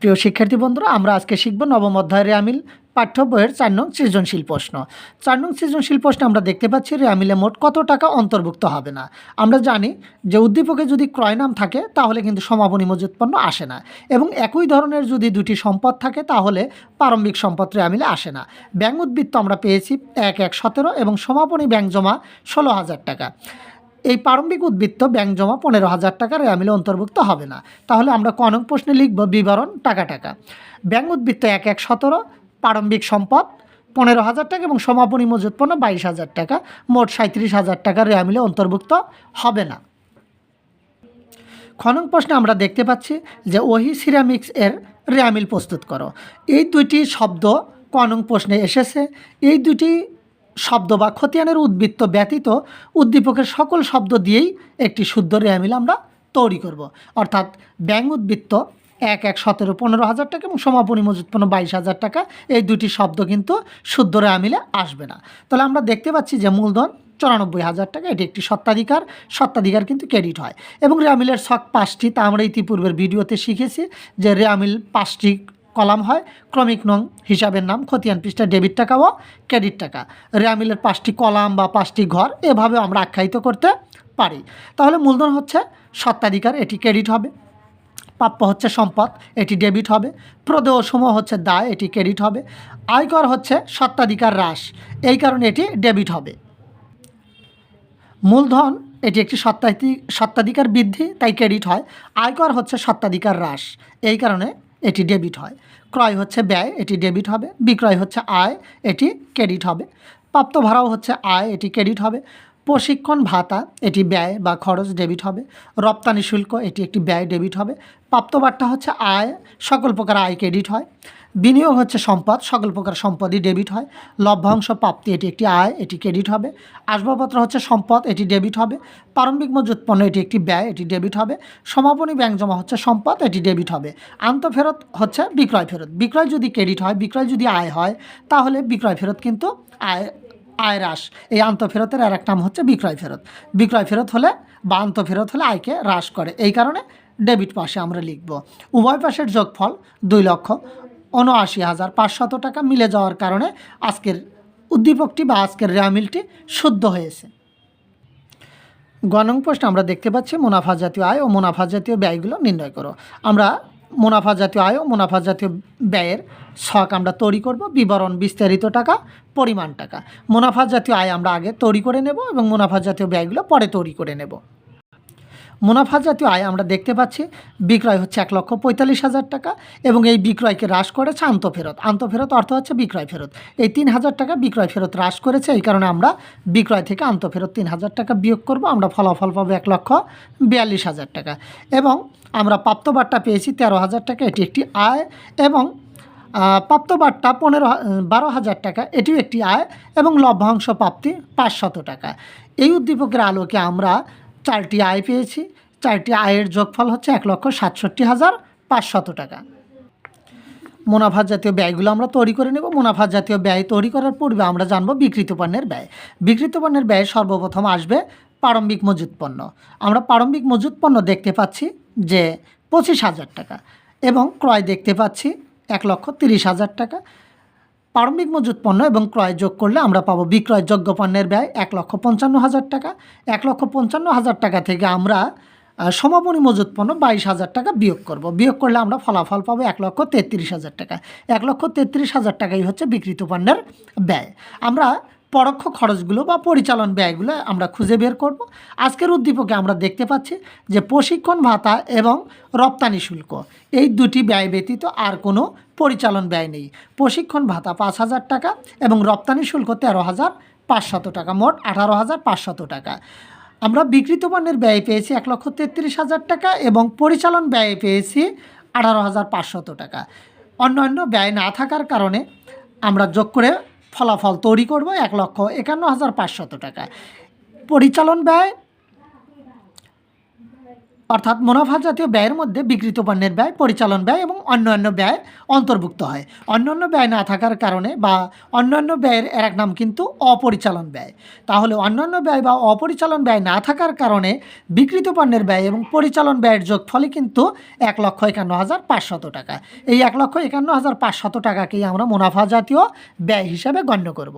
প্রিয় শিক্ষার্থী বন্ধুরা, আমরা আজকে শিখব নবম অধ্যায় রেয়ামিল পাঠ্য বইয়ের ৪ নং সৃজনশীল প্রশ্ন। ৪ নং সৃজনশীল প্রশ্নে আমরা দেখতে পাচ্ছি রেয়ামিলে মোট কত টাকা অন্তর্ভুক্ত হবে না। আমরা জানি যে উদ্দীপকে যদি ক্রয় নাম থাকে তাহলে কিন্তু সমাপনী মজুত পণ্য আসে না, এবং একই ধরনের যদি দুটি সম্পদ থাকে তাহলে প্রারম্ভিক সম্পদ রেয়ামিলে আসে না। ব্যাংক উদ্বৃত্ত আমরা পেয়েছি ১,১,১৭ এবং সমাপনী ব্যাংক জমা ১৬,০০০ টাকা। এই প্রারম্ভিক উদ্বৃত্ত ব্যাংক জমা ১৫,০০০ টাকা রেয়ামিলে অন্তর্ভুক্ত হবে না। তাহলে আমরা ক নং প্রশ্নে লিখব বিবরণ টাকা। ব্যাংক উদ্বৃত্ত ১,১,১৭, প্রারম্ভিক সম্পদ ১৫,০০০ টাকা এবং সমাপনী মজুত পণ্য ২২,০০০ টাকা, মোট ৩৭,০০০ টাকা রেয়ামিলে অন্তর্ভুক্ত হবে না। খ নং প্রশ্নে আমরা দেখতে পাচ্ছি যে ওহি সিরামিক্স এর রেয়ামিল প্রস্তুত করো। এই দুইটি শব্দ ক নং প্রশ্নে এসেছে। এই দুটি শব্দ বা খতিয়ানের উদ্বৃত্ত ব্যতীত উদ্দীপকের সকল শব্দ দিয়েই একটি শুদ্ধ রেয়ামিল আমরা তৈরি করব। অর্থাৎ ব্যাংক উদ্বৃত্ত ১,১,১৭ ১৫,০০০ টাকা এবং সমাপনী মজুত পণ্য ২২,০০০ টাকা, এই দুটি শব্দ কিন্তু শুদ্ধ রেয়ামিলে আসবে না। তাহলে আমরা দেখতে পাচ্ছি যে মূলধন ৯৪,০০০ টাকা, এটি একটি সত্ত্বাধিকার কিন্তু ক্রেডিট হয়। এবং রেয়ামিলের ছক ৫টি, তা আমরা ইতিপূর্বের ভিডিওতে শিখেছি যে রেয়ামিল ৫টি কলাম হয়, ক্রমিক নং হিসাবের নাম, খতিয়ান পৃষ্ঠা, ডেবিট টাকা ও ক্রেডিট টাকা। রেয়ামিলের ৫টি কলাম বা 5টি ঘর এভাবে আমরা আখ্যায়িত করতে পারি। তাহলে মূলধন হচ্ছে সত্ত্বাধিকার, এটি ক্রেডিট হবে। প্রাপ্য হচ্ছে সম্পদ, এটি ডেবিট হবে। প্রদেয় সমূহ হচ্ছে দায়, এটি ক্রেডিট হবে। আয়কর হচ্ছে সত্ত্বাধিকার হ্রাস, এই কারণে এটি ডেবিট হবে। মূলধন এটি একটি সত্ত্বাধিকার বৃদ্ধি, তাই ক্রেডিট হয়। আয়কর হচ্ছে সত্ত্বাধিকার হ্রাস, এই কারণে এটি ডেবিট হয়। ক্রয় হচ্ছে ব্যয়, এটি ডেবিট হবে। বিক্রয় হচ্ছে আয়, এটি ক্রেডিট হবে। প্রাপ্ত ভাড়াও হচ্ছে আয়, এটি ক্রেডিট হবে। প্রশিক্ষণ ভাতা এটি ব্যয় বা খরচ, ডেবিট হবে। রপ্তানি শুল্ক এটি একটি ব্যয়, ডেবিট হবে। প্রাপ্ত বাট্টা হচ্ছে আয়, সকল প্রকার আয় ক্রেডিট হয়। বিনিয়োগ হচ্ছে সম্পদ, সকল প্রকার সম্পদই ডেবিট হয়। লভ্যাংশ প্রাপ্তি এটি একটি আয়, এটি ক্রেডিট হবে। আসবাবপত্র হচ্ছে সম্পদ, এটি ডেবিট হবে। প্রারম্ভিক মজুত পণ্য এটি একটি ব্যয়, এটি ডেবিট হবে। সমাপনী ব্যাংক জমা হচ্ছে সম্পদ, এটি ডেবিট হবে। আন্তঃফেরত হচ্ছে বিক্রয় ফেরত। বিক্রয় যদি ক্রেডিট হয়, বিক্রয় যদি আয় হয়, তাহলে বিক্রয় ফেরত কিন্তু আয় হ্রাস। এই আন্তঃফেরতের আর এক নাম হচ্ছে বিক্রয় ফেরত। বিক্রয় ফেরত হলে বা আন্তঃফেরত হলে আয়কে হ্রাস করে, এই কারণে ডেবিট পাশে আমরা লিখব। উভয় পাশের যোগফল ২,৭৯,৫০০ টাকা মিলে যাওয়ার কারণে আজকের উদ্দীপকটি বা আজকের রেয়ামিলটি শুদ্ধ হয়েছে। গ নং প্রশ্নে আমরা দেখতে পাচ্ছি মুনাফা জাতীয় আয় ও মুনাফা জাতীয় ব্যয়গুলো নির্ণয় করো। আমরা মুনাফা জাতীয় আয় ও মুনাফা জাতীয় ব্যয়ের ছক আমরা তৈরি করব। বিবরণ বিস্তারিত টাকা, পরিমাণ টাকা। মুনাফা জাতীয় আয় আমরা আগে তৈরি করে নেব এবং মুনাফা জাতীয় ব্যয়গুলো পরে তৈরি করে নেব। মুনাফা জাতীয় আয় আমরা দেখতে পাচ্ছি বিক্রয় হচ্ছে ১,৪৫,০০০ টাকা এবং এই বিক্রয়কে হ্রাস করেছে আন্তঃফেরত। আন্তঃফেরত অর্থ হচ্ছে বিক্রয় ফেরত। এই ৩,০০০ টাকা বিক্রয় ফেরত হ্রাস করেছে, এই কারণে আমরা বিক্রয় থেকে আন্তঃফেরত ৩,০০০ টাকা বিয়োগ করব। আমরা ফলাফল পাবো ১,৪২,০০০ টাকা। এবং আমরা প্রাপ্ত বাট্টা পেয়েছি ১৩,০০০ টাকা, এটি একটি আয়। এবং প্রাপ্ত বাট্টা ১২,০০০ টাকা, এটিও একটি আয়। এবং লভ্যাংশ প্রাপ্তি ৫০০ টাকা। এই উদ্দীপকের আলোকে আমরা 4টি আয় পেয়েছি। 4টি আয়ের যোগফল হচ্ছে ১,৬৭,৫০০ টাকা। মুনাফা জাতীয় ব্যয়গুলো আমরা তৈরি করে নেব। মুনাফা জাতীয় ব্যয় তৈরি করার পূর্বে আমরা জানব বিক্রিত পণ্যের ব্যয়। বিক্রিত পণ্যের ব্যয় সর্বপ্রথম আসবে প্রারম্ভিক মজুত পণ্য। আমরা প্রারম্ভিক মজুত পণ্য দেখতে পাচ্ছি যে ২৫,০০০ টাকা এবং ক্রয় দেখতে পাচ্ছি ১,৩০,০০০ টাকা। প্রারম্ভিক মজুত পণ্য এবং ক্রয় যোগ করলে আমরা পাবো বিক্রয়যোগ্য পণ্যের ব্যয় ১,৫৫,০০০ টাকা। ১,৫৫,০০০ টাকা থেকে আমরা সমাপনী মজুত পণ্য ২২,০০০ টাকা বিয়োগ করব। বিয়োগ করলে আমরা ফলাফল পাবো ১,৩৩,০০০ টাকা। ১,৩৩,০০০ টাকাই হচ্ছে বিক্রিত পণ্যের ব্যয়। আমরা পরোক্ষ খরচগুলো বা পরিচালন ব্যয়গুলো আমরা খুঁজে বের করব। আজকের উদ্দীপকে আমরা দেখতে পাচ্ছি যে প্রশিক্ষণ ভাতা এবং রপ্তানি শুল্ক, এই দুটি ব্যয় ব্যতীত আর কোনো পরিচালন ব্যয় নেই। প্রশিক্ষণ ভাতা ৫,০০০ টাকা এবং রপ্তানি শুল্ক ১৩,৫০০ টাকা, মোট ১৮,৫০০ টাকা। আমরা বিক্রিত পণ্যের ব্যয় পেয়েছি ১,৩৩,০০০ টাকা এবং পরিচালন ব্যয় পেয়েছি ১৮,৫০০ টাকা। অন্যান্য ব্যয় না থাকার কারণে আমরা যোগ করে ফলাফল তৈরি করব ১,৫১,৫০০ টাকা। পরিচালন ব্যয় অর্থাৎ মুনাফা জাতীয় ব্যয়ের মধ্যে বিক্রিত পণ্যের ব্যয়, পরিচালন ব্যয় এবং অন্যান্য ব্যয় অন্তর্ভুক্ত হয়। অন্যান্য ব্যয় না থাকার কারণে বা অন্যান্য ব্যয়ের এক নাম কিন্তু অপরিচালন ব্যয়। তাহলে অন্যান্য ব্যয় বা অপরিচালন ব্যয় না থাকার কারণে বিক্রিত পণ্যের ব্যয় এবং পরিচালন ব্যয়ের যোগফলই কিন্তু 1,51,500 টাকা। এই 1,51,500 টাকাকেই আমরা মুনাফা জাতীয় ব্যয় হিসাবে গণ্য করব।